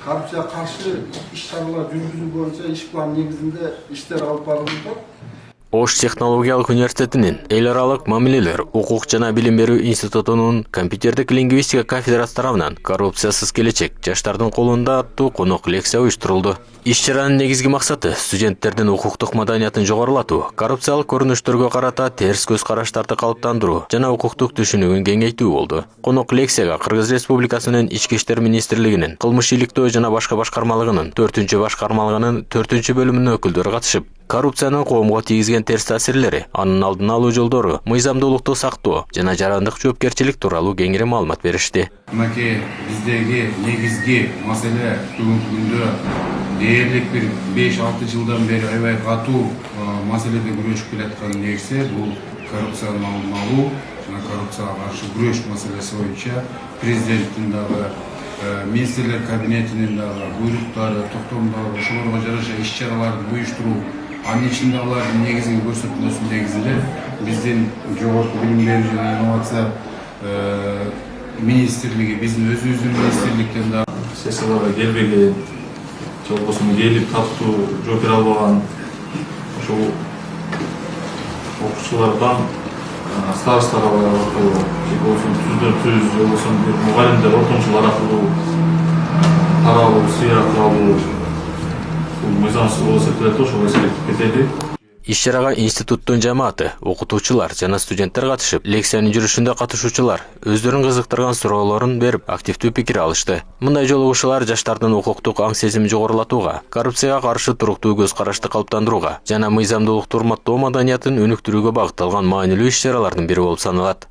Korrupsiya karşı iş-çaralar жүргүзүү боюнча iş planı негизинде иштер алып барылып. Ош технологиялык университетинин эл аралык мамилелер, укук жана билим берүү институтунун компьютердик лингвистика кафедрасы тарабынан коррупциясыз келечек жаштардын колунда аттуу конок лекция уюштурулду. Иш-чаранын негизги максаты студенттердин укуктук маданиятын жогорулатуу, коррупциялык көрүнүштөргө карата терс көз караштарды калыптандыруу жана укуктук түшүнүгүн кеңейтүү болду. Конок лекцияга Кыргыз Республикасынын Ички иштер министрлигинин кылмыш иликтөө жана башка башкармалыгынын 4-башкармалыгынын 4-бөлүмүнүн өкүлдөрү катышып, коррупциянын коомго тийгизген терс таасирлери, анын алдын алуу жолдору, мыйзамдуулукту сактоо жана жарандык жоопкерчилик тууралуу кеңири маалымат беришти. Мынакей биздеги негизги маселе бүгүнкү күндө дээрлик бир 5-6 жылдан бери аябай катуу маселеде күрөшүп келаткан нерсе бул коррупцияны алдын алуу жана коррупцияга каршы күрөш маселеси боюнча президенттин дагы министрлер кабинетинин дагы буйруктары, токтомдору, ошолорго жараша иш-чараларды уюштуруу. Анын ичинде алардын негизги көрсөтмөсүнүн негизинде биздин жогорку билим берүү жана инновация министрлиги, биздин өзүбүздүн министрликтен да сессияларга келбеген, же болбосо келип катуу жооп бере албаган ошол окуучулардан старосталар аркылуу, же болбосо түз, же болбосо мугалимдер, ортомчулар аркылуу таралуу, сыйак алуу мыйзамсыз болуп эсептелет, ошого эсептелип кетели. Иш-чарага институттун жамааты, окутуучулар жана студенттер катышып, лекциянын жүрүшүндө катышуучулар өздөрүн кызыктырган суроолорун берип, активдүү пикир алышты. Мындай жолугушуулар жаштардын укуктук аң сезимин жогорулатууга, коррупцияга каршы туруктуу көз карашты калыптандырууга жана мыйзамдуулукту урматтоо маданиятын өнүктүрүүгө багытталган маанилүү иш-чаралардын бири болуп саналат.